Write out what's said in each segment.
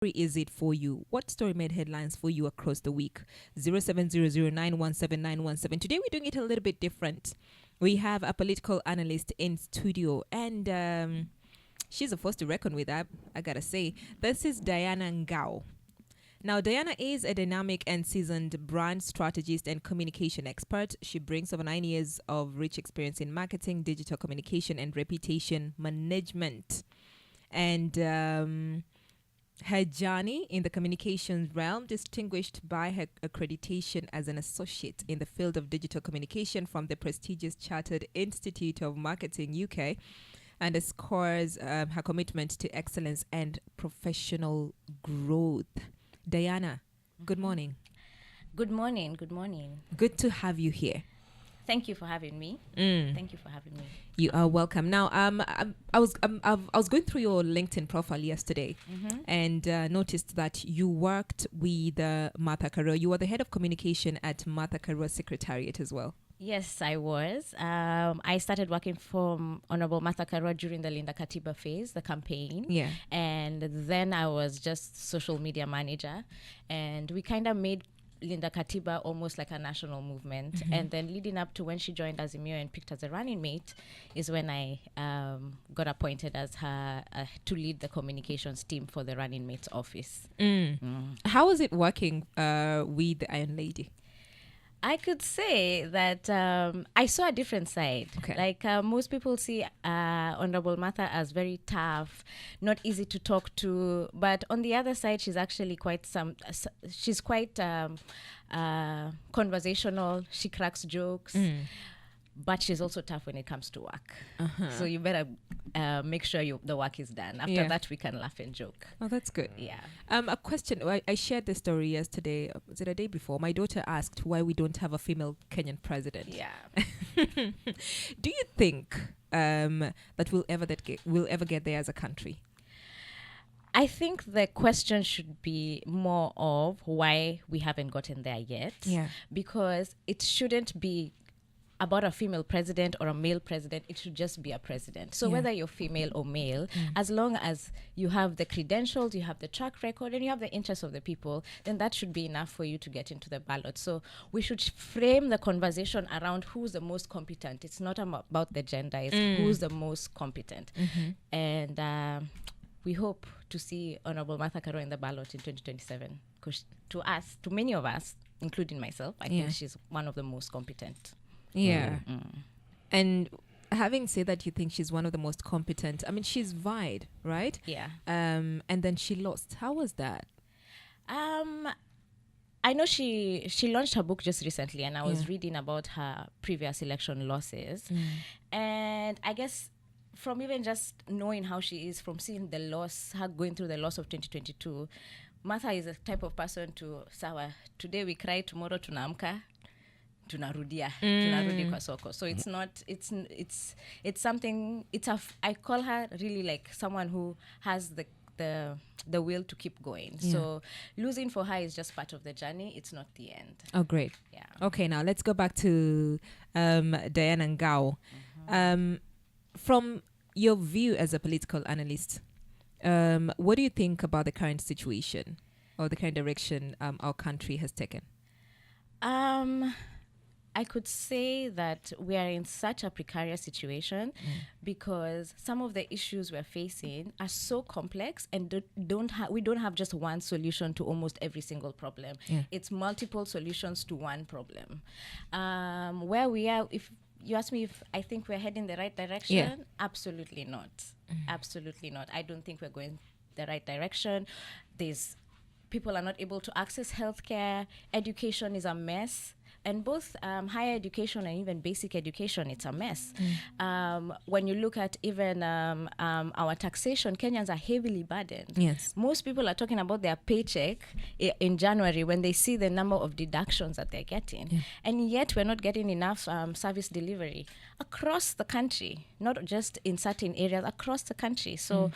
is it for you? What story made headlines for you across the week? 0700917917. Today we're doing it a little bit different. We have a political analyst in studio, and she's a force to reckon with. I gotta say, this is Diana Ngao. Now, Diana is a dynamic and seasoned brand strategist and communication expert. She brings over 9 years of rich experience in marketing, digital communication, and reputation management. And her journey in the communications realm distinguished by her accreditation as an associate in the field of digital communication from the prestigious Chartered Institute of Marketing UK, underscores her commitment to excellence and professional growth. Diana, good morning. Good morning. Good morning. Good to have you here. Thank you for having me. Thank you for having me. You are welcome. Now, I was going through your LinkedIn profile yesterday, and noticed that you worked with Martha Karua. You were the head of communication at Martha Karua Secretariat as well. Yes, I was. I started working for Honorable Martha Karua during the Linda Katiba phase, the campaign. Yeah. And then I was just social media manager. And we kind of made Linda Katiba almost like a national movement. And then leading up to when she joined as Emir and picked as a running mate is when I got appointed as her to lead the communications team for the running mate's office. How was it working with the Iron Lady? I could say that I saw a different side. Okay. Like most people see Honorable Martha as very tough, not easy to talk to. But on the other side, she's actually quite conversational. She cracks jokes. But she's also tough when it comes to work. So you better make sure the work is done. After that, we can laugh and joke. Oh, that's good. Yeah. A question. I shared this story yesterday. Was it a day before? My daughter asked why we don't have a female Kenyan president. Yeah. Do you think that we'll ever get there as a country? I think the question should be more of why we haven't gotten there yet. Yeah. Because it shouldn't be about a female president or a male president. It should just be a president. So whether you're female or male, as long as you have the credentials, you have the track record, and you have the interests of the people, then that should be enough for you to get into the ballot. So we should frame the conversation around who's the most competent. It's not about the gender, it's who's the most competent. And we hope to see Honorable Martha Karua in the ballot in 2027. Because to many of us, including myself, I think she's one of the most competent. Yeah. And having said that, you think she's one of the most competent. I mean, she's vied, right? Yeah. And then she lost. How was that? I know she launched her book just recently, and I was reading about her previous election losses. And I guess from even just knowing how she is, from seeing the loss, her going through the loss of 2022, Martha is a type of person to, sawa, today we cry, tomorrow tunaamka, tunarudi kwa soko. So it's not, it's something, I call her really like someone who has the will to keep going. So losing for her is just part of the journey. It's not the end. Oh, great. Yeah. Okay, now let's go back to Diana Ngao. From your view as a political analyst, what do you think about the current situation or the current direction our country has taken? I could say that we are in such a precarious situation because some of the issues we're facing are so complex and we don't have just one solution to almost every single problem. It's multiple solutions to one problem. Where we are, if you ask me if I think we're heading the right direction, absolutely not. Absolutely not. I don't think we're going the right direction. People are not able to access healthcare. Education is a mess. And both higher education and even basic education, it's a mess. When you look at even our taxation, Kenyans are heavily burdened. Yes. Most people are talking about their paycheck in January when they see the number of deductions that they're getting. And yet we're not getting enough service delivery across the country, not just in certain areas, across the country. So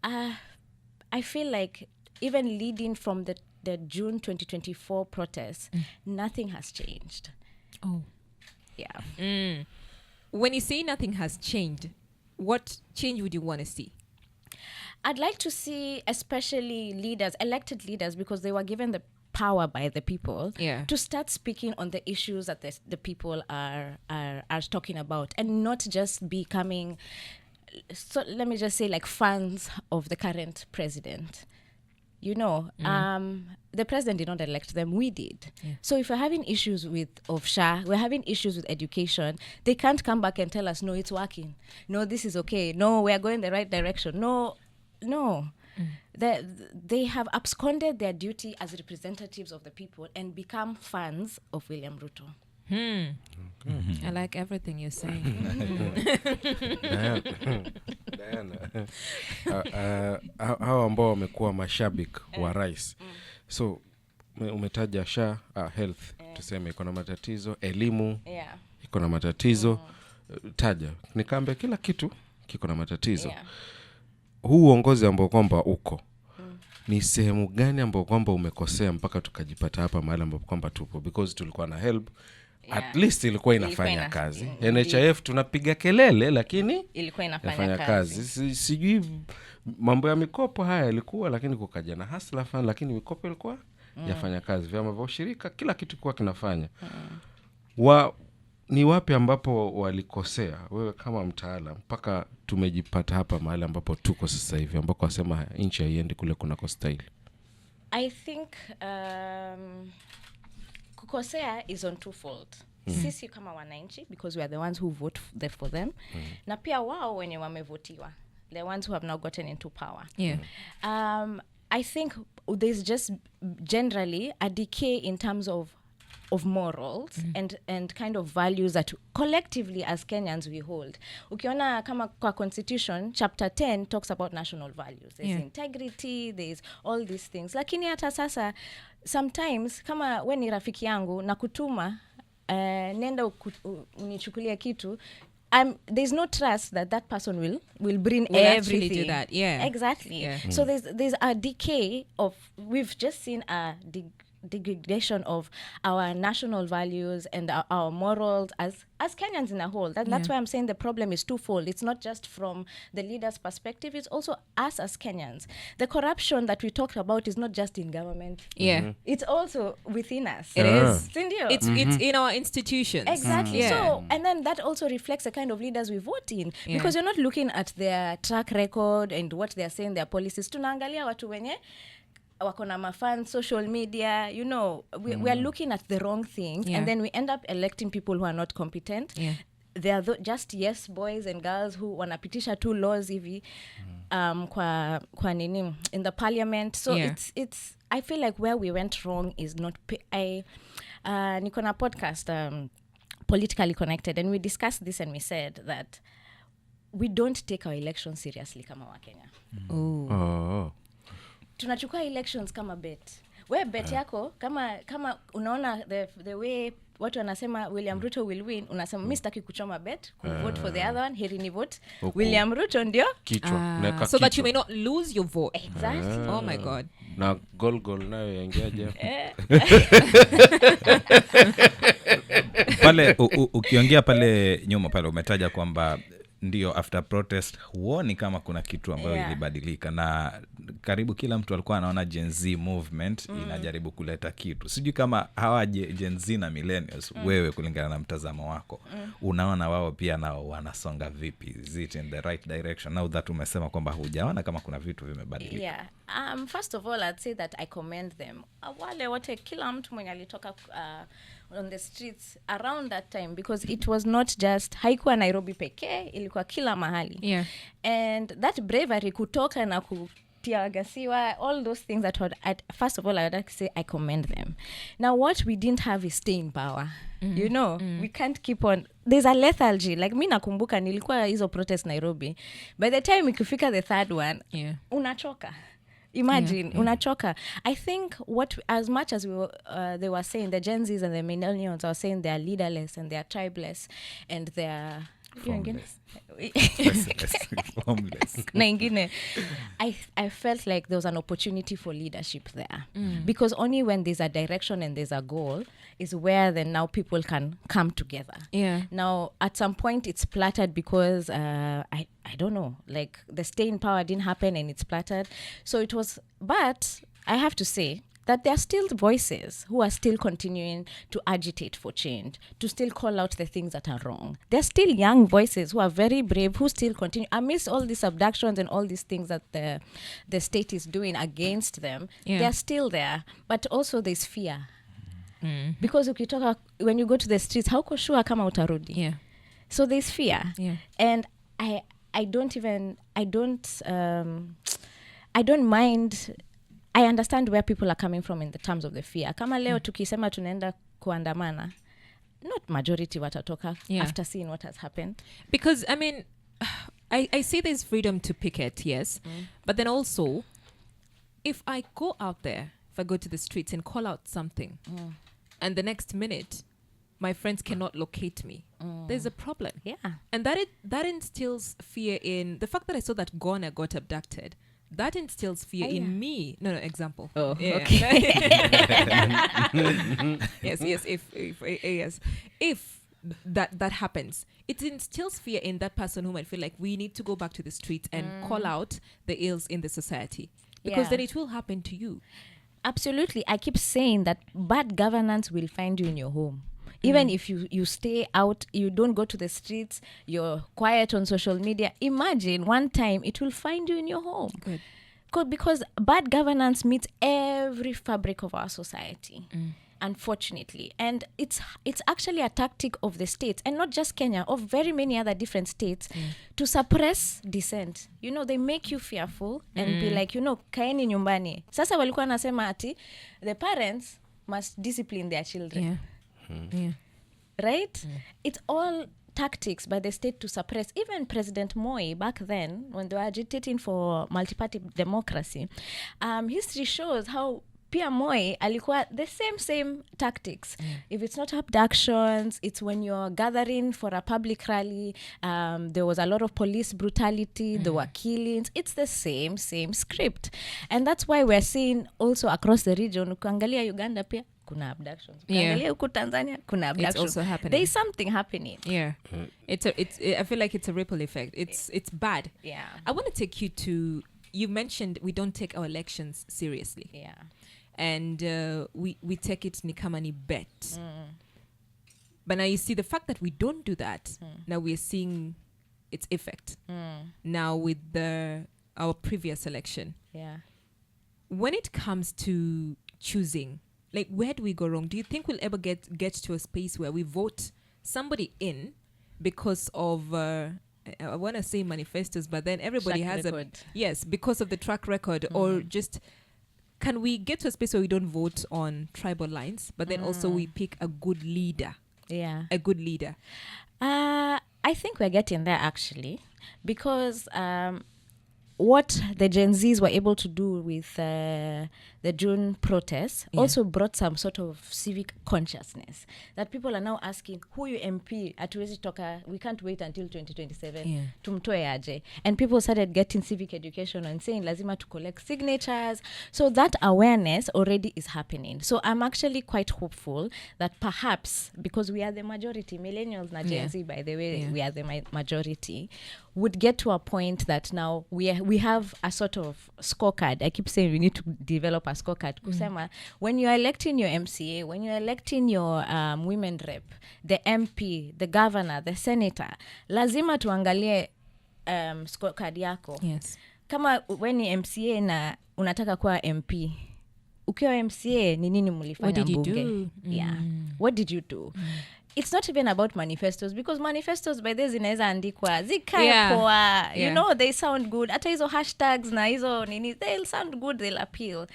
I feel like even leading from the June 2024 protests, nothing has changed. Oh. Yeah. When you say nothing has changed, what change would you want to see? I'd like to see especially leaders, elected leaders, because they were given the power by the people, to start speaking on the issues that the people are talking about, and not just becoming, so let me just say, like fans of the current president. You know, the president did not elect them, we did. So if we're having issues with OFSHA, we're having issues with education, they can't come back and tell us, no, it's working. No, this is okay. No, we're going the right direction. No. They have absconded their duty as representatives of the people and become fans of William Ruto. I like everything you're saying. Diana, hao ambao wamekuwa mashabiki wa rais. So umetaja SHA, health, tuseme iko na matatizo, elimu iko na matatizo, taja nikambe kila kitu kiko na matatizo. Huu uongozi ambao kwamba uko ni sehemu gani ambao kwamba umekosea mpaka tukajipata hapa mahali ambapo kwamba tupo? Because tulikuwa na help, at least ilikuwa inafanya kazi. NHIF tunapiga kelele, lakini ilikuwa inafanya kazi. Sijui mambo ya mikopo haya ilikuwa, lakini kukaja na hustler fund, lakini mikopo ilikuwa yafanya kazi. Vyama vya ushirika, kila kitu kwa kinafanya. Ni wapi ambapo walikosea wewe kama mtaalamu mpaka tumejipata hapa mahali ambapo tuko sasa hivi, ambako wasema nchi haiendi kule kunako style? I think kukosea is on twofold. Sisi kama wananchi, because we are the ones who vote for them, na pia wao wenye wamevotiwa, the ones who have now gotten into power. I think there's just generally a decay in terms of morals and kind of values that collectively as Kenyans we hold. Ukiona kama kwa constitution, chapter 10 talks about national values. There's integrity, there's all these things. Lakini hata sasa, sometimes kama we ni rafiki yangu na kutuma nenda unichukulie kitu, there's no trust that that person will bring everything. Do that. Exactly. So there's a decay of, we've just seen a degradation of our national values and our morals as Kenyans in a whole. That's why I'm saying the problem is twofold. It's not just from the leaders' perspective, it's also us as Kenyans. The corruption that we talked about is not just in government. It's also within us. It is. It's in our institutions. Exactly. So, and then that also reflects the kind of leaders we vote in, because you're not looking at their track record and what they're saying, their policies. Tunaangalia watu wenye wako na mafan, social media, you know, we are looking at the wrong things, and then we end up electing people who are not competent. They are just yes boys and girls who wanapitisha two laws hivi kwa nini in the parliament. So it's I feel like where we went wrong is not niko na podcast Politically Connected, and we discussed this, and we said that we don't take our elections seriously kama wa Kenya. Tunachukua elections kama bet. We bet yako kama unaona the way watu wanasema William Ruto will win, unasema mimi sitaki kuchoma bet, vote for the other one, heri ni vote William Ruto ndio kichwa. So that you may not lose your vote. Exactly. Oh my God. Na goal nayo yaingiaje? Pale ukiongea pale nyuma pale umetaja kwamba ndio after protest huoni kama kuna kitu ambayo ilibadilika, na karibu kila mtu alikuwa anaona Gen Z movement inajaribu kuleta kitu. Sijui kama hawa Gen Z na millennials, wewe kulingana na mtazamo wako, unaona wao pia nao wanasonga vipi? Is it in the right direction now that umesema kwamba hujaona kama kuna vitu vimebadilika? First of all, I'd say that I commend them. Wale wote, kila mtu mwenye alitoka on the streets around that time, because it was not just haikuwa Nairobi pekee, ilikuwa kila mahali. And that bravery kutoka na kutiagasiwa, all those things first of all, I would like to say I commend them. Now what we didn't have is staying power. You know, we can't keep on. There's a lethargy. Like mi nakumbuka nilikuwa hizo protest Nairobi. By the time ikifika the third one, unachoka. Imagine, unachoka. I think as much as they were saying, the Gen Zs and the millennials are saying they are leaderless and they are tribeless and they are Formless. Formless. na ingine I felt like there was an opportunity for leadership there, because only when there's a direction and there's a goal is where then now people can come together. Yeah. Now at some point it's splattered because I don't know, like the stay in power didn't happen and it's splattered. So it was, but I have to say that there are still voices who are still continuing to agitate for change, to still call out the things that are wrong. There are still young voices who are very brave, who still continue, amidst all these abductions and all these things that the state is doing against them. Yeah. They're still there, but also there's fear. Because when you go to the streets, how sure kama utarudi? Yeah. So there's fear. Yeah. And I don't mind. I understand where people are coming from in the terms of the fear. Kama leo tukisema tunaenda kuandamana, not majority watatoka after seeing what has happened. Because, I mean, I see there's freedom to picket, yes. But then also, if I go out there, if I go to the streets and call out something, and the next minute, my friends cannot locate me, there's a problem. Yeah. And that instills fear in... The fact that I saw that Gona got abducted, that instills fear in me. No, example. Oh, yeah. okay. yes. If that happens, it instills fear in that person who might feel like we need to go back to the streets and call out the ills in the society, because then it will happen to you. Absolutely. I keep saying that bad governance will find you in your home. Even if you stay out, you don't go to the streets, you're quiet on social media, imagine one time it will find you in your home. Good. Because bad governance meets every fabric of our society, unfortunately. And it's actually a tactic of the states, and not just Kenya, of very many other different states, to suppress dissent. You know, they make you fearful and be like, kaeni nyumbani. Sasa walikuwa nasema ati, the parents must discipline their children. Yeah. Right? It's all tactics by the state to suppress. Even President Moi back then, when they were agitating for multi-party democracy, history shows how Pia Moi alikuwa the same tactics. If it's not abductions, it's when you're gathering for a public rally, there was a lot of police brutality, there were killings. It's the same script. And that's why we're seeing also across the region, ukiangalia Uganda pia kuna abductions. Ukiangalia huko Tanzania kuna abductions. It's also happening. There's something happening. Yeah. I feel like it's a ripple effect. It's bad. Yeah. I want to take you to, you mentioned we don't take our elections seriously. Yeah. And we take it ni kama ni bet. But now you see the fact that we don't do that, now we're seeing its effect. Now with our previous election. Yeah. When it comes to choosing, like, where do we go wrong? Do you think we'll ever get to a space where we vote somebody in because of I want to say manifestos, but then everybody Track has record. because of the track record, or just, can we get to a space where we don't vote on tribal lines, but then also we pick a good leader? Yeah. A good leader. I think we're getting there, actually, because what the Gen Zs were able to do with the June protests also brought some sort of civic consciousness, that people are now asking, huyu MP hatuwezi toka, we can't wait until 2027 tumtoe aje. And people started getting civic education and saying lazima to collect signatures. So that awareness already is happening. So I'm actually quite hopeful that perhaps, because we are the majority, millennials na Gen Z, by the way, we are the majority, would get to a point that now we have a sort of scorecard. I keep saying we need to develop a scorecard. Kusema, when you're electing your MCA, when you're electing your women rep, the MP, the governor, the senator, lazima tuangalie scorecard yako. Yes. Kama when ni MCA na unataka kuwa MP, ukiwa MCA ni nini mulifanya mbunge? What did you do? Yeah. What did you do? It's not even about manifestos, because manifestos by the zinaweza andikwa zikae poa, you know, they sound good. Hata hizo hashtags na hizo nini, they'll sound good, they'll appeal.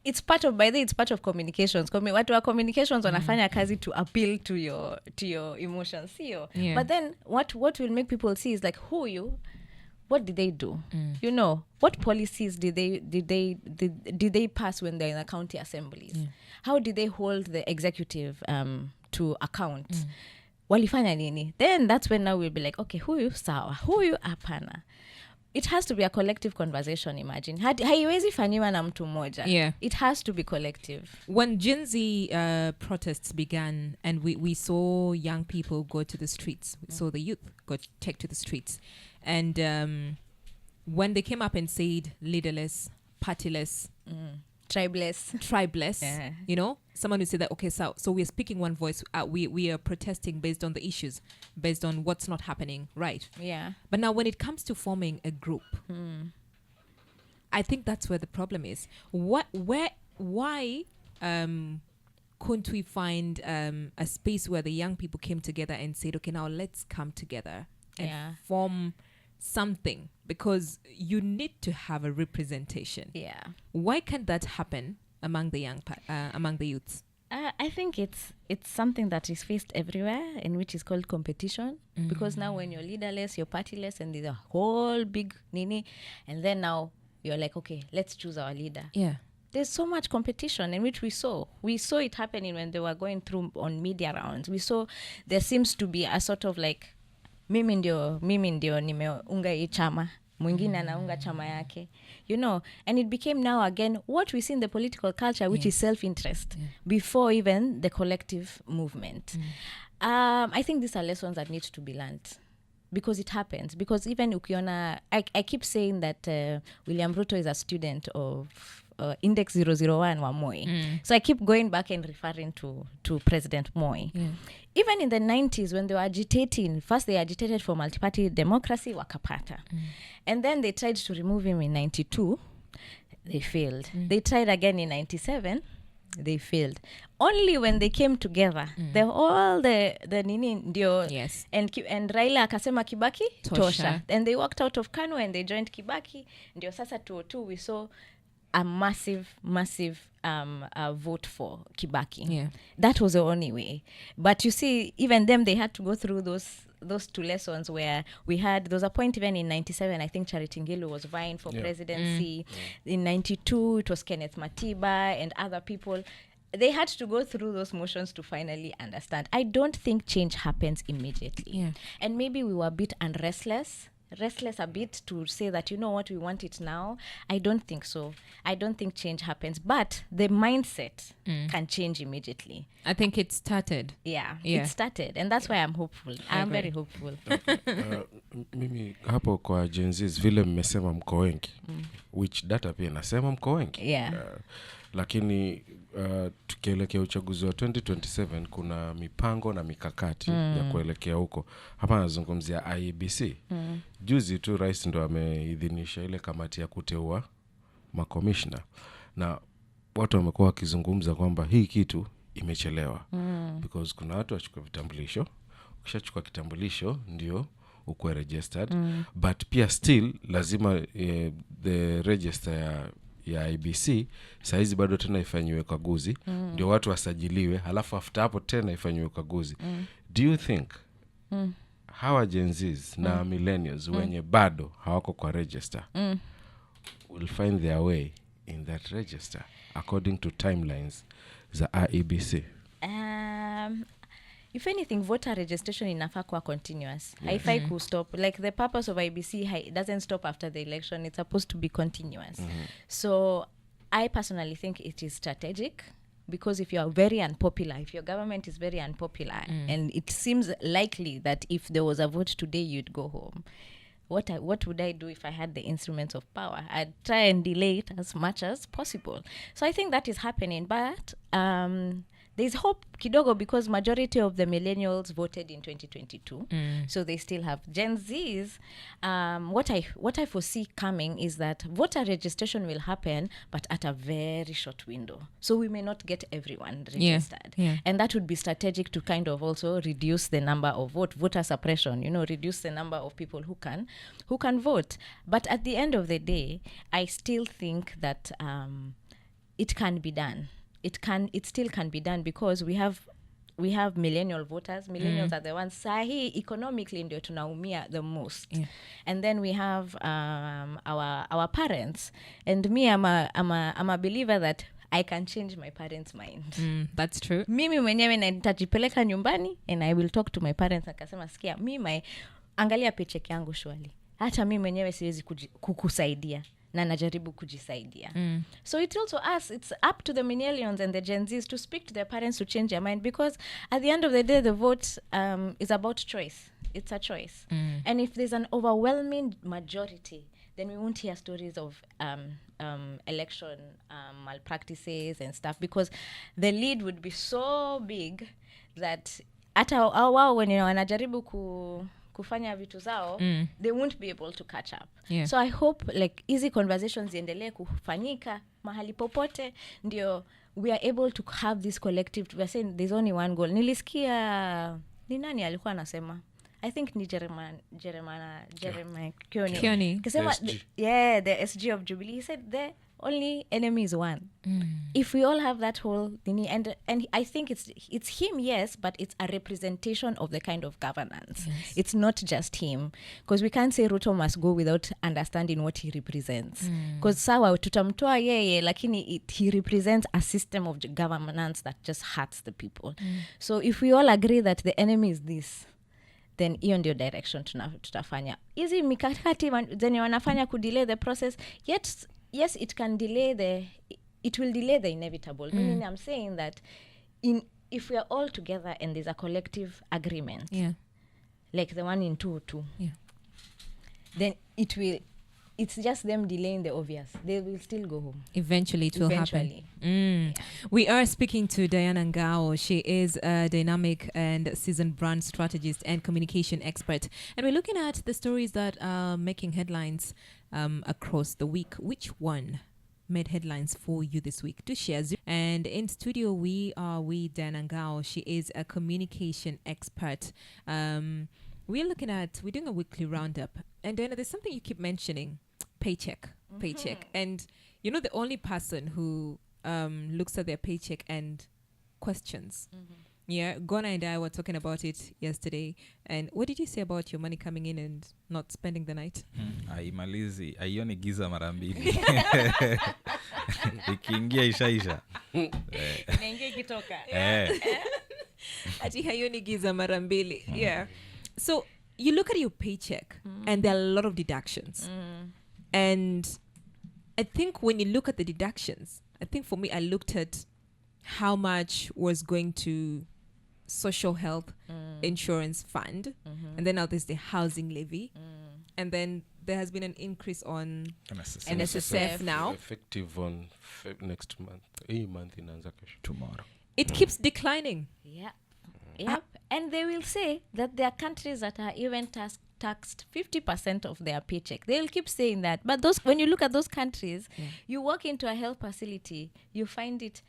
It's part of communications. Watu wa communications wanafanya kazi to appeal to your emotions, sio? But then what will make people see is like, what did they do? You know, what policies did they pass when they're in the county assemblies? How did they hold the executive to account? walifanya nini? Then that's when now we'll be like, okay, huyu sawa, huyu hapana. It has to be a collective conversation, imagine. Haiwezi fanyiwa na mtu mmoja. Yeah. It has to be collective. When Gen Z protests began and we saw young people go to the streets, we saw the youth take to the streets. And when they came up and said leaderless, partyless, tribeless, Yeah. you know, someone would say that, okay, so we're speaking one voice. We are protesting based on the issues, based on what's not happening, right? Yeah. But now when it comes to forming a group, I think that's where the problem is. Why couldn't we find a space where the young people came together and said, okay, now let's come together and form something, because you need to have a representation. Yeah. Why can't that happen among the among the youths? I think it's something that is faced everywhere, in which is called competition. Because now when you're leaderless, you're partyless, and there's a whole big nini, and then now you're like, okay, let's choose our leader. Yeah. There's so much competition, in which we saw it happening when they were going through on media rounds. We saw there seems to be a sort of like, mimi ndio nimeunga hii chama, mwingine anaunga chama yake, you know. And it became now again what we see in the political culture, which is self-interest before even the collective movement. I think these are lessons that need to be learned, because it happens. Because even ukiona, I keep saying that William Ruto is a student of Index 001 wa Moi. So I keep going back and referring to President Moi. Even in the 90s, when they were agitating, first they agitated for multi-party democracy, wakapata. And then they tried to remove him in 92. They failed. They tried again in 97. They failed. Only when they came together, the nini ndio, and Raila akasema Kibaki tosha. And they walked out of Kanu and they joined Kibaki. Ndio sasa 2002 we saw a massive vote for Kibaki. Yeah. That was the only way. But you see, even them, they had to go through those two lessons where there was a point even in 97, I think Charity Ngilu was vying for presidency. In 92, it was Kenneth Matiba and other people. They had to go through those motions to finally understand. I don't think change happens immediately. Yeah. And maybe we were a bit restless a bit to say that, you know what, we want it now. I don't think so. I don't think change happens, but the mindset can change immediately. I think it started. Yeah, it started, and that's why I'm hopeful. I'm very hopeful. Mimi hapo kwa Gen Z vile mmesema mko wengi, which data pia nasema mko wengi. Yeah. Lakini tukielekea uchaguzi wa 2027 kuna mipango na mikakati ya kuelekea huko. Hapa nazungumzia IEBC. Juzi tu rais ndo ameidhinisha ile kamati ya kuteua makomishna, na watu wamekuwa wakizungumza kwamba hii kitu imechelewa. Because kuna watu wachukua vitambulisho, ukishachukua kitambulisho ndio ukuwe registered, but pia still lazima the register ya IBC saizi bado tena ifanywe ukaguzi, ndio watu wasajiliwe, halafu after hapo tena ifanywe ukaguzi. Do you think hawa Gen Zs na millennials wenye bado hawako kwa register will find their way in that register according to timelines za IEBC? If anything, voter registration inafaa kuwa continuous. Haifai stop. Like the purpose of IBC doesn't stop after the election. It's supposed to be continuous. So I personally think it is strategic, because if you are very unpopular, if your government is very unpopular, and it seems likely that if there was a vote today, you'd go home. What would I do if I had the instruments of power? I'd try and delay it as much as possible. So I think that is happening. But there's hope kidogo, because majority of the millennials voted in 2022. So they still have Gen Zs. What I foresee coming is that voter registration will happen, but at a very short window. So we may not get everyone registered. Yeah. And that would be strategic to kind of also reduce the number of voter suppression, reduce the number of people who can vote. But at the end of the day, I still think that it can be done. It still can be done, because we have millennial voters. Millennials are the ones sahi economically ndio tunaumia the most. And then we have our parents. And me, I'm a believer that I can change my parents' mind. That's true. Mimi mwenyewe nitajipeleka nyumbani and I will talk to my parents akasema sikia mimi angalia paycheck yangu shwali. Hata mimi mwenyewe siwezi kukusaidia na najaribu kujisaidia. So it's also us, it's up to the millennials and the Gen Zs to speak to their parents to change their mind, because at the end of the day the vote is about choice. It's a choice. And if there's an overwhelming majority, then we won't hear stories of election malpractices and stuff, because the lead would be so big that hata wao wenye wanajaribu kufanya vitu zao, they won't be able to catch up. Yeah. So I hope like easy conversations ziendelee kufanyika mahali popote, ndio we are able to have this collective, we are saying there's only one goal. Nilisikia ni nani alikuwa anasema, I think ni Jeremiah Kioni. Kasema, yeah, the SG of Jubilee, he said the only enemy is one. If we all have that whole thing, and I think it's him, yes, but it's a representation of the kind of governance. Yes. It's not just him, because we can't say Ruto must go without understanding what he represents, because sawa tutamtoa yeye lakini he represents a system of governance that just hurts the people. So if we all agree that the enemy is this, then hiyo ndio direction tutafanya. Hizi mikakati zenye wanafanya kudelay the process, yet yes, it will delay the inevitable. Meaning I'm saying that if we are all together and there's a collective agreement, like the one in 202, then it's just them delaying the obvious. They will still go home. Eventually it will happen. We are speaking to Diana Ngao. She is a dynamic and seasoned brand strategist and communication expert. And we're looking at the stories that are making headlines across the week. Which one made headlines for you this week? Do share. And in studio, we are with Diana Ngao. She is a communication expert. We're doing a weekly roundup. And Diana, there's something you keep mentioning. Paycheck. And you know, the only person who looks at their paycheck and questions. Yeah, Gona and I were talking about it yesterday. And what did you say about your money coming in and not spending the night? Haimalizi, haioni giza mara mbili. Ikiingia isha. Inaingia ikitoka. Ati haioni giza mara mbili. Yeah. So you look at your paycheck and there are a lot of deductions. And I think when you look at the deductions, I think for me, I looked at how much was going to social health insurance fund. And then now there's the housing levy. And then there has been an increase on NSSF now. Effective on next month. Inaanza kesho. Tomorrow. It keeps declining. Yeah. Yep. And they will say that there are countries that are even taxed 50% of their paycheck. They'll keep saying that. But when you look at those countries, you walk into a health facility, you find it,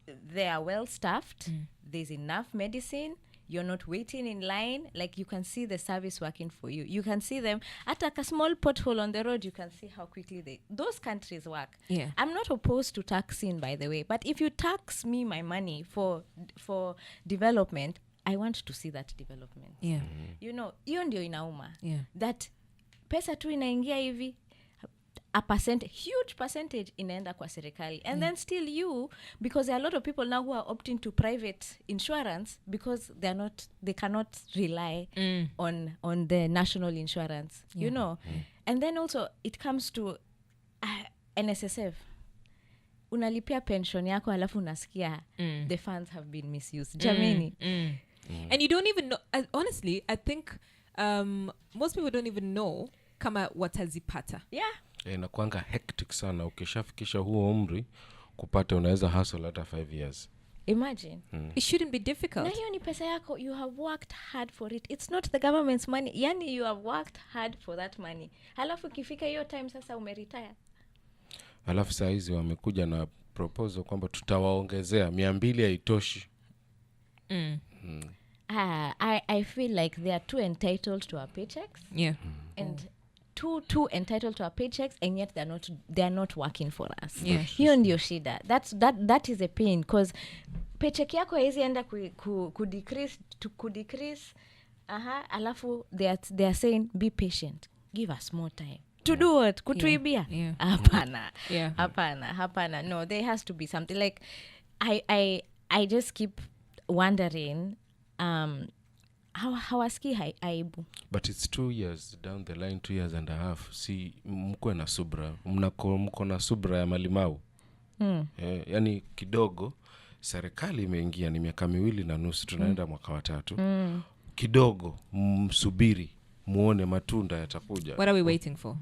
they are well staffed, there's enough medicine, you're not waiting in line, like you can see the service working for you. You can see them at a small pothole on the road, you can see how quickly those countries work. Yeah. I'm not opposed to taxing, by the way, but if you tax me my money for development, I want to see that development. Yeah. You know, hiyo ndio inauma. Yeah. That pesa tu inaingia hivi, huge percentage inaenda kwa serikali. And then still because there are a lot of people now who are opting to private insurance because they cannot rely on the national insurance, you know. And then also it comes to NSSF. Unalipia pension yako alafu unasikia the funds have been misused. Jamani. And you don't even know, honestly, I think most people don't even know kama watazipata. Yeah. Inakuanga hectic sana ukishafikisha huo umri kupata unaweza hustle hata 5 years. Imagine. It shouldn't be difficult. Na hiyo ni pesa yako, you have worked hard for it. It's not the government's money. Yani you have worked hard for that money. Halafu kifika hiyo time sasa umeretire. Halafu saa hizi wamekuja na proposal kwamba tutawaongezea 200 haitoshi. I feel like they are too entitled to our paychecks. Yeah. And too entitled to our paychecks, and yet they're not working for us. Yeah. Hiyo ndio shida. That is a pain, because paycheck yako haizi enda ku decrease. Alafu they are saying be patient. Give us more time. To do what? Kutuibia? Yeah. Hapana. Yeah. Hapana. No, there has to be something. Like, I just keep wondering, hawasikii aibu. But it's 2 years down the line, 2 years and a half. Si mko na subra, mko na subra ya malimau. Yani kidogo serikali imeingia, ni miaka 2.5 tunaenda mwaka wa 3. Kidogo msubiri muone matunda yatakuja. What are we waiting for?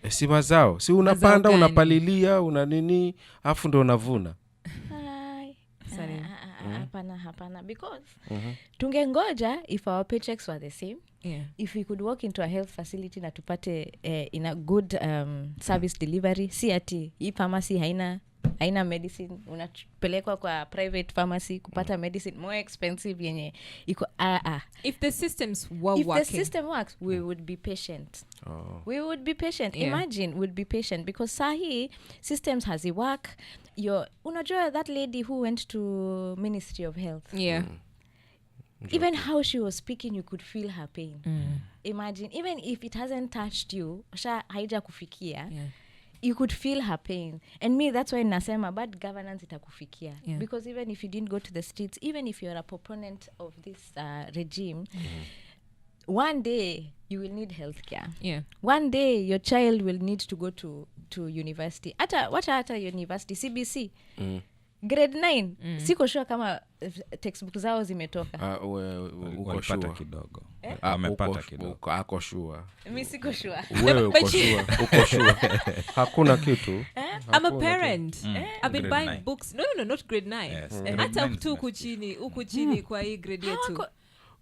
Si mazao, si unapanda, unapalilia, una nini, afu ndo unavuna. Hapana, because tungengoja if our paychecks were the same. Yeah. If we could walk into a health facility na tupate in a good service delivery, si ati hii pharmacy haina medicine, unapelekwa kwa private pharmacy kupata medicine more expensive yenye iko If the systems were if working, the system works, we would be patient. We would be patient. Yeah. Imagine, we'd be patient because sahi systems hazi work. Unajua that lady who went to Ministry of Health. yeah. Even how she was speaking, you could feel her pain. Imagine, even if it hasn't touched you, haija kufikia. Yeah. You could feel her pain. And me, that's why nasema bad governance itakufikia. Yeah. Because even if you didn't go to the streets, even if you're a proponent of this regime, one day you will need healthcare. Yeah. One day your child will need to go to university. Hata university, CBC. Grade 9. Siko sure kama textbook zao zimetoka. Uko sure kidogo. Amepata kidogo. Ako sure. Mimi siko sure. Wewe uko sure. Uko sure. Hakuna kitu. I'm a parent. I've been Grade buying 9. books. No, not grade 9. Yes. Hata huku chini kwa hii grade yetu.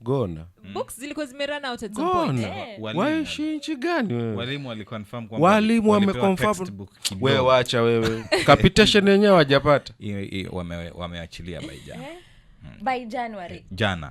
Gona. Books zilikuwa zimerun out at some point. Gona. Waishi nchi gani wewe? Walimu waliconfirm kwamba Walimu wameconfirm. Wewe wacha wewe. Capitation yenyewe wajapata. Wameachilia by jana. By January.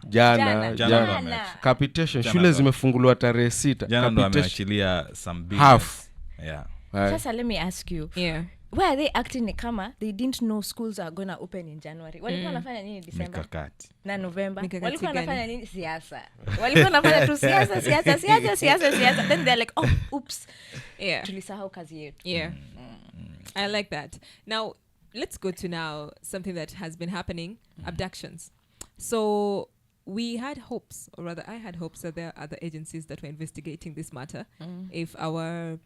Jana. Capitation shule zimefunguliwa tarehe 6. Jana ndo wameachilia some business. Half. Yeah. Sasa let me ask you. Yeah. Why are they acting kama they didn't know schools are gonna open in January? Walikuwa wanafanya nini December? Mikakati. Na November? Mikakati Walikuwa gani? wanafanya nini? Siasa. Walikuwa wanafanya tu siasa. Then they're like, oh, oops. Yeah. Tulisahau kazi yetu. Yeah. I like that. Now, let's go to now something that has been happening, abductions. So we had hopes, or rather I had hopes that there are other agencies that were investigating this matter if our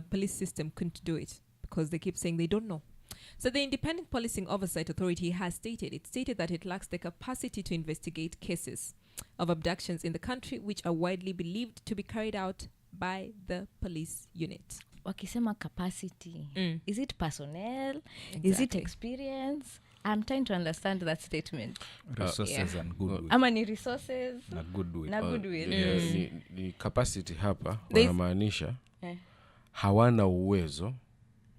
police system couldn't do it, because they keep saying they don't know. So the Independent Policing Oversight Authority has stated that it lacks the capacity to investigate cases of abductions in the country which are widely believed to be carried out by the police unit. Wakisema capacity, is it personnel? Exactly. Is it experience? I'm trying to understand that statement. Resources and goodwill. Ama ni resources Na goodwill. na goodwill. Ni capacity hapa There's- wanamaanisha hawana uwezo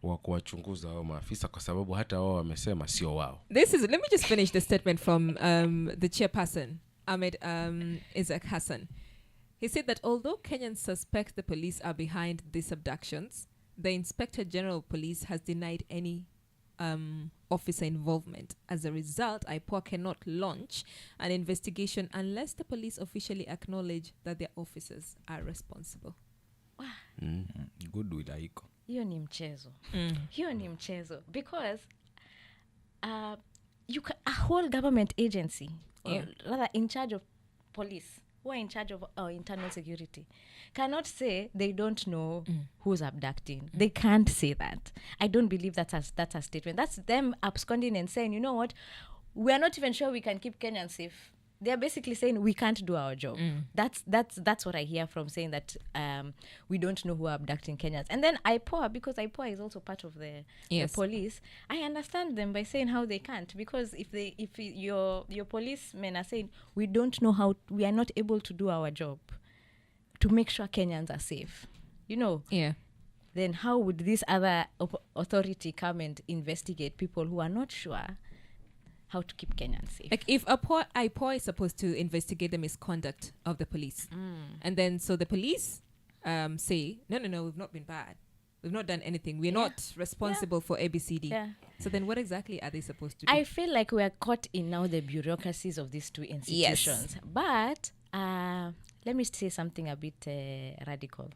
wa kuwachunguza hao maafisa kwa sababu hata wao wamesema sio wao. Let me just finish the statement from the chairperson, Ahmed Isaac Hassan. He said that although Kenyans suspect the police are behind these abductions, the Inspector General of Police has denied any officer involvement. As a result, IPOA cannot launch an investigation unless the police officially acknowledge that their officers are responsible. Goodwill haiko. Hiyo ni mchezo because a whole government agency, or rather in charge of police, who are in charge of our internal security, cannot say they don't know who's abducting. They can't say that. I don't believe that's a statement. That's them absconding and saying, you know what, we are not even sure we can keep Kenyans safe. They are basically saying we can't do our job. That's what I hear from saying that we don't know who are abducting Kenyans. And then IPOA, because IPOA is also part of the police, I understand them by saying how they can't, because if your policemen are saying we don't know how, we are not able to do our job to make sure Kenyans are safe, then how would this other authority come and investigate people who are not sure how to keep Kenyans safe? Like if IPOA is supposed to investigate the misconduct of the police, and then so the police say, no, we've not been bad. We've not done anything. We're not responsible for ABCD. Yeah. So then what exactly are they supposed to do? I feel like we are caught in now the bureaucracies of these two institutions. Yes. But let me say something a bit radical.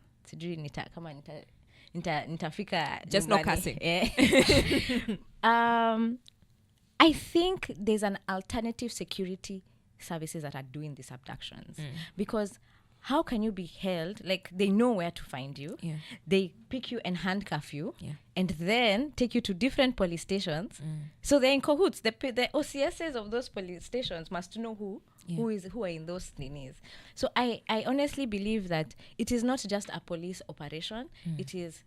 nitafika Just no nyumbani. cussing. I think there's an alternative security services that are doing these abductions because how can you be held, like they know where to find you, they pick you and handcuff you, and then take you to different police stations. So they're in cahoots. The OCSs of those police stations must know who are in those things. So I honestly believe that it is not just a police operation. It is,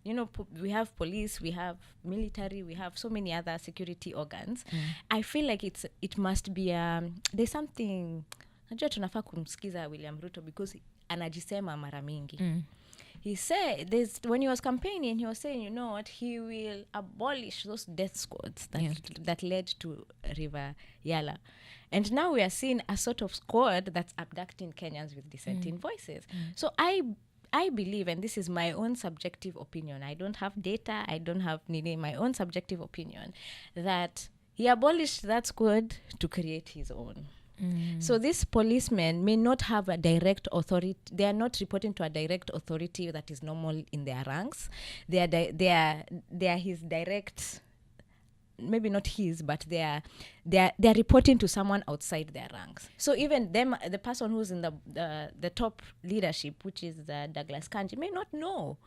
we have police, we have military, we have so many other security organs. I feel like it must be there's something. Najua tunafaa kumsikiza William Ruto because anajisema mara mingi. He said when he was campaigning, he was saying, you know what, he will abolish those death squads that led to River Yala. And now we are seeing a sort of squad that's abducting Kenyans with dissenting voices. So I believe, and this is my own subjective opinion, I don't have data, I don't have my own subjective opinion, that he abolished that squad to create his own. So these policemen may not have a direct authority. They are not reporting to a direct authority that is normal in their ranks. They are his direct, maybe not his, but they are reporting to someone outside their ranks. So even them, the person who's in the top leadership, which is Douglas Kanji, may not know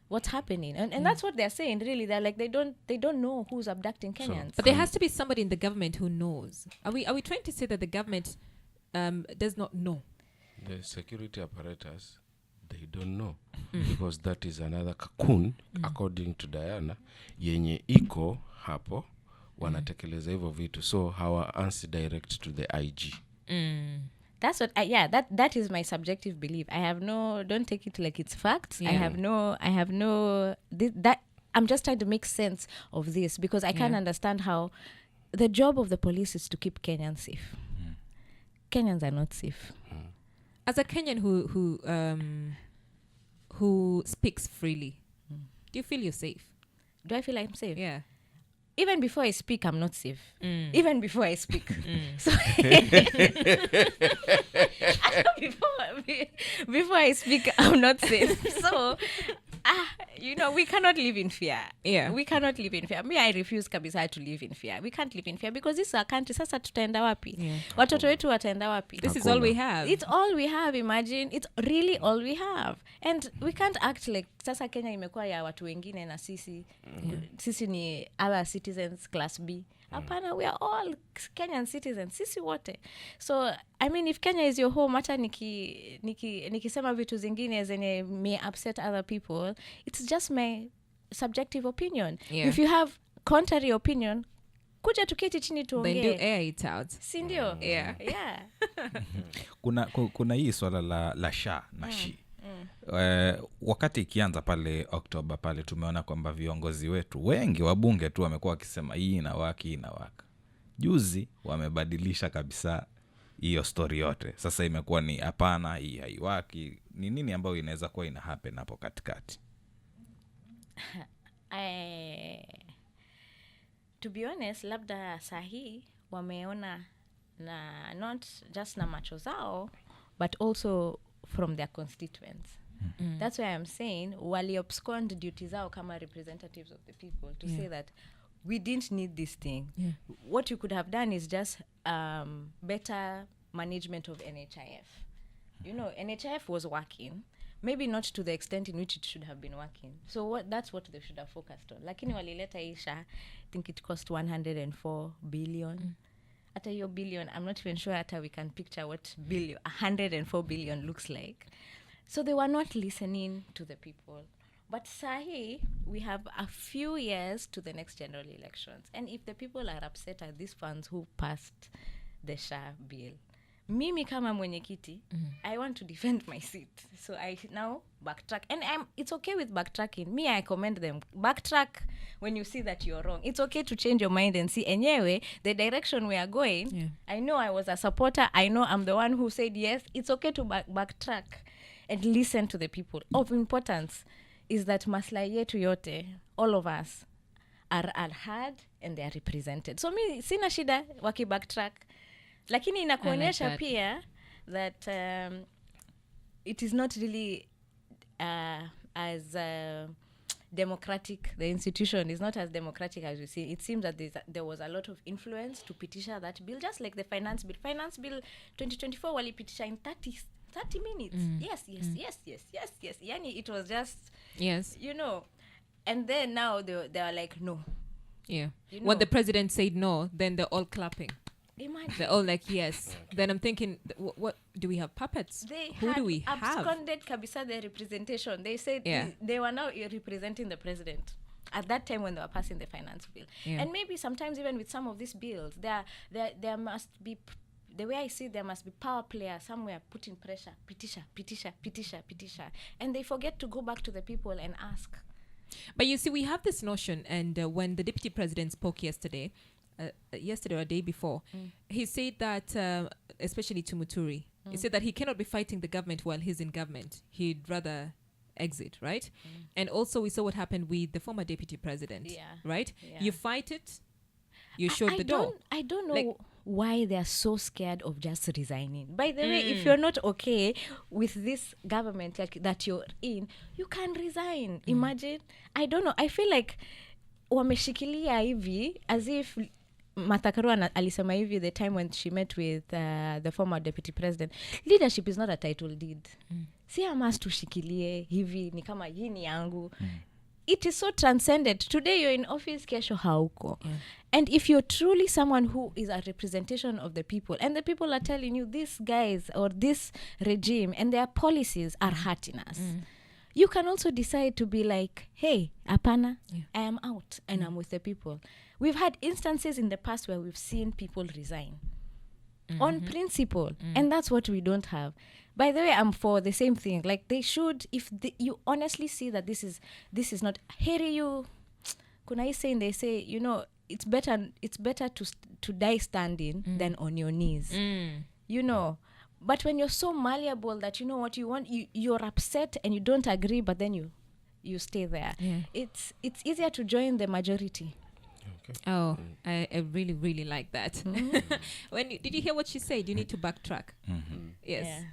what's happening, and that's what they're saying. Really, they're like they don't know who's abducting Kenyans. But there has to be somebody in the government who knows. Are we trying to say that the government does not know? The security apparatus, they don't know because that is another cocoon, according to Diana, yenye iko hapo wanatekeleza hivyo vitu, so hawaansi direct to the IG. That's what that is my subjective belief. I have no, don't take it like it's facts. I have no that I'm just trying to make sense of this because I can't understand how the job of the police is to keep Kenyans safe. Kenyans are not safe. As a Kenyan who speaks freely, do you feel you're safe? Do I feel I'm safe? Yeah. Even before I speak, I'm not safe. Even before I speak. So before I speak, I'm not safe. So, we cannot live in fear. Yeah. We cannot live in fear. Me, I refuse kabisa to live in fear. We can't live in fear because this is our country. Sasa tutaenda wapi? Watoto wetu wataenda wapi? This is all we have. It's all we have, imagine. It's really all we have. And we can't act like sasa Kenya imekuwa ya watu wengine na sisi ni our citizens class B. Apana, we are all Kenyan citizens, sisi wote. So, I mean, if Kenya is your home, hata nikisema vitu zingine zenye may upset other people, it's just my subjective opinion. If you have contrary opinion, kuja tuketi chini tuongee. Then do air it out. Si ndio? Yeah. Kuna hii swala la sha na shi. Wakati ikianza pale Oktoba pale tumeona kwamba viongozi wetu wengi wabunge tu wamekuwa wakisema hii inawaka. Juzi wamebadilisha kabisa hiyo story yote. Sasa imekuwa ni hapana, hii haiwaki. Ni nini ambayo inaweza kuwa ina happen hapo katikati? To be honest, labda sahi wameona na not just na macho zao but also from their constituents. That's why I'm saying wali abscond duty zao kama representatives of the people to say that we didn't need this thing. What you could have done is just better management of NHIF. NHIF was working, maybe not to the extent in which it should have been working. So that's what they should have focused on. Lakini walileta isha, I think it cost 104 billion. At a billion, I'm not even sure we can picture what 104 billion looks like. So they were not listening to the people. But sahi, we have a few years to the next general elections. And if the people are upset at these funds who passed the SHA bill, mimi kama mwenyekiti, I want to defend my seat. So I now backtrack. And it's okay with backtracking. Me, I commend them. Backtrack when you see that you're wrong. It's okay to change your mind and see, anyway, the direction we are going. I know I was a supporter. I know I'm the one who said yes. It's okay to backtrack and listen to the people. Of importance is that maslahi yetu yote, all of us, are heard and they are represented. So me, sina shida waki backtrack. Lakini inakuonyesha pia that it is not really as democratic. The institution is not as democratic as we see. It seems that there was a lot of influence to petition that bill, just like the finance bill. Finance bill 2024 walipitisha in 30 minutes. Yes. Yani it was just, Yes. you know. And then now they are like, no. Yeah. You When know. the president said no, then they're all clapping. Imagine. They're all like, yes. Then I'm thinking, what do we have puppets? Who do we have? absconded kabisa their representation. They said Yeah. they were now representing the president at that time when they were passing the finance bill. Yeah. And maybe sometimes even with some of these bills, there must be, the way I see it, there must be power players somewhere putting pressure, petition, and they forget to go back to the people and ask. But you see, we have this notion, and when the deputy president spoke yesterday or a day before, he said that, especially to Muturi, he said that he cannot be fighting the government while he's in government. He'd rather exit, right? And also we saw what happened with the former deputy president, right? Yeah. You fight it, you showed the door. I don't know Like- why they are so scared of just resigning. By the way, if you're not okay with this government like that you're in, you can resign. Imagine. I don't know. I feel like wameshikilia hivi as if Martha Karua alisema hivi the time when she met with the former deputy president. Leadership is not a title deed. Si amas tushikilie hivi ni kama hii ni yangu. It is so transcendent. Today you're in office, kesho hauko. And if you're truly someone who is a representation of the people, and the people are telling you these guys or this regime and their policies are hurting us, you can also decide to be like, hey, apana, I am out and I'm with the people. We've had instances in the past where we've seen people resign on principle, and that's what we don't have. By the way, I'm for the same thing. Like they should, if you honestly see that this is not, heri you, kuna hii saying, they say, you know, it's better to die standing than on your knees. You know, but when you're so malleable that you know what you want, you're upset and you don't agree, but then you stay there. It's easier to join the majority. Oh, I really, really like that. Did you hear what she said? You need to backtrack. Yes. Yeah.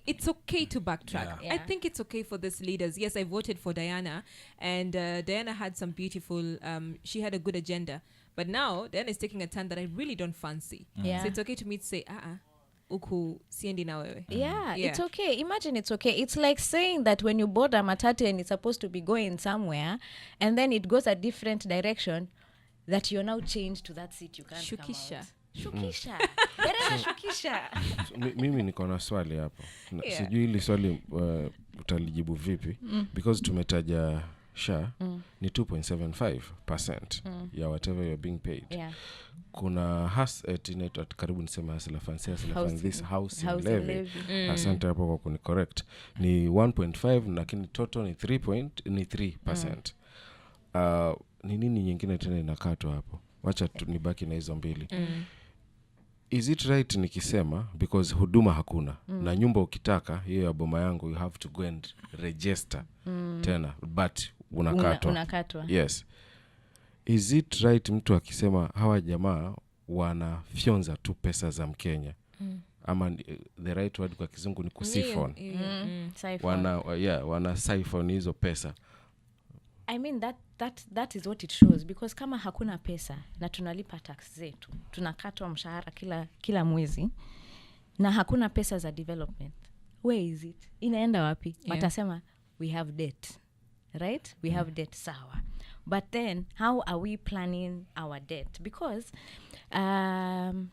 It's okay to backtrack. Yeah. I think it's okay for these leaders. Yes, I voted for Diana, and Diana had some beautiful, she had a good agenda. But now, Diana is taking a turn that I really don't fancy. Yeah. So it's okay to me to say, uku siendi na wewe. Yeah, it's okay. Imagine it's okay. It's like saying that when you board a matatu and it's supposed to be going somewhere, and then it goes a different direction, that you're now changed to that seat. You can't Shukisha. come out. Shukisha. Dereva shukisha. So, mimi niko na swali hapo. Yeah. Sijui hili swali utalijibu vipi, because tumetaja SHA ni 2.75% ya whatever you're being paid. Yeah. Kuna inaitwa karibu nisema hasla fancy this housing levy. Asante hapo kwa kuni correct. Ni 1.5 lakini total ni 3%. Ni nini nyingine tena inakatwa hapo? Wacha nibaki na hizo mbili. Is it right nikisema, because huduma hakuna na nyumba ukitaka hiyo ya boma yangu you have to go and register tena, but unakatwa. Yes. Is it right mtu akisema hawa jamaa wanafyonza tu pesa za Mkenya? Ama the right word kwa kizungu ni kusifon. Wana siphon hizo pesa. I mean that is what it shows, because kama hakuna pesa na tunalipa tax zetu, tunakatwa mshahara kila mwezi na hakuna pesa za development, where is it? Inaenda wapi? Watasema we have debt, right? We have debt, sawa. But then how are we planning our debt? Because and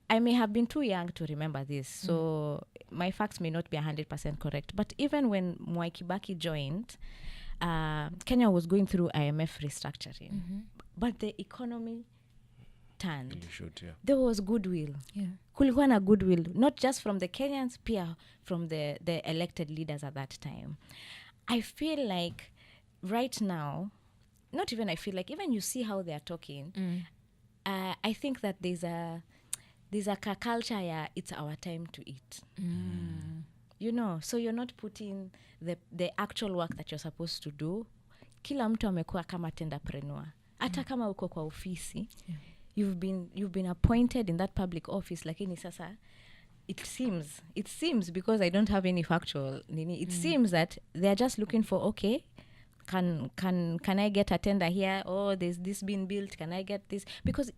I may have been too young to remember this, so my facts may not be 100% correct, but even when Mwai Kibaki joined, Kenya was going through IMF restructuring, but the economy turned. There was goodwill. Kulikuwa na goodwill, not just from the Kenyans, pia from the elected leaders at that time. I feel like right now, not even I feel like, even you see how they are talking, I think that there's a culture, it's our time to eat. You know, so you're not putting the actual work that you're supposed to do. Kila mtu amekuwa kama tenderpreneur. Hata kama uko kwa ofisi, you've been appointed in that public office, lakini sasa it seems because I don't have any factual nini, it seems that they're just looking for, okay, can I get a tender here? Oh, there's this being built. Can I get this? Because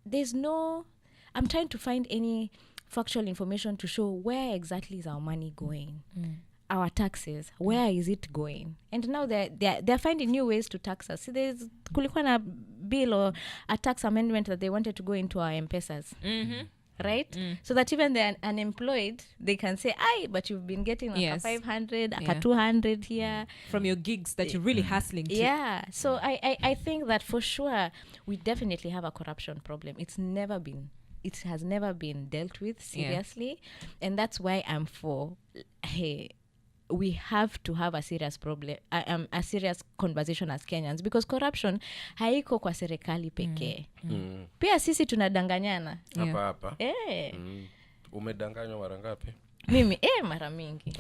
I'm trying to find any factual information to show where exactly is our money going. Our taxes, where is it going? And now they're finding new ways to tax us. See, there's kulikuwa na bill or a tax amendment that they wanted to go into our M-Pesas. Right? So that even the unemployed, they can say, but you've been getting like a 500, a 200 here. From your gigs that you're really hustling to. Yeah. So I think that for sure, we definitely have a corruption problem. It has never been dealt with seriously. And that's why I'm for, we have to have a serious problem, a serious conversation as Kenyans, because corruption haiko kwa serikali pekee. Pia sisi tunadanganyana. Hapa. Umedanganywa mara ngapi? Mimi mara mingi.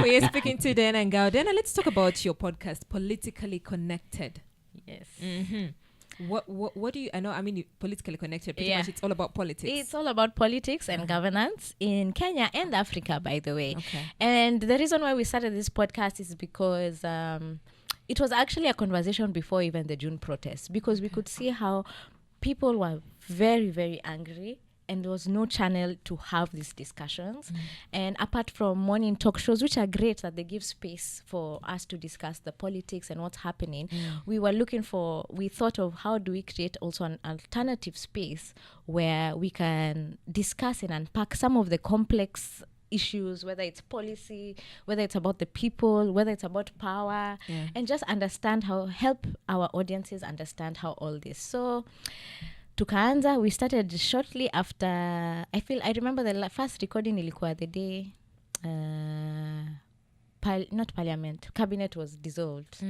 We are speaking to Diana Ngao. Diana, let's talk about your podcast, Politically Connected. Yes. What do you, Politically Connected, pretty much it's all about politics. It's all about politics and governance in Kenya and Africa, by the way. Okay. And the reason why we started this podcast is because it was actually a conversation before even the June protests, because we could see how people were very, very angry, and there was no channel to have these discussions. And apart from morning talk shows, which are great that they give space for us to discuss the politics and what's happening, we thought of how do we create also an alternative space where we can discuss and unpack some of the complex issues, whether it's policy, whether it's about the people, whether it's about power, and just help our audiences understand how all this. So tukaanza, we started shortly after, I remember the first recording ilikuwa the day not parliament, cabinet was dissolved.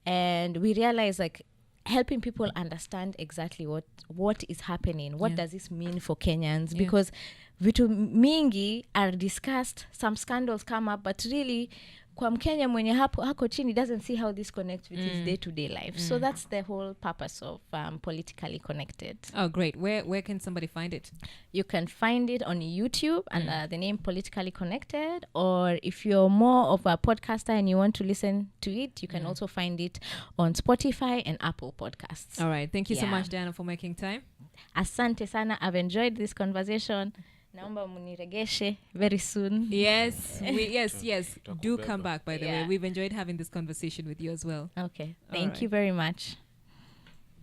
And we realized helping people understand exactly what is happening, what does this mean for Kenyans, because vitu mingi are discussed, some scandals come up, but really kwa Mkenya mwenye hako chini doesn't see how this connects with his day-to-day life. So that's the whole purpose of Politically Connected. Oh, great. Where can somebody find it? You can find it on YouTube under the name Politically Connected, or if you're more of a podcaster and you want to listen to it, you can also find it on Spotify and Apple Podcasts. All right. Thank you so much, Diana, for making time. Asante sana. I've enjoyed this conversation. Naomba muniregeshe very soon. Yes. Yes. Do come back, by the way. We've enjoyed having this conversation with you as well. Okay. Thank you very much.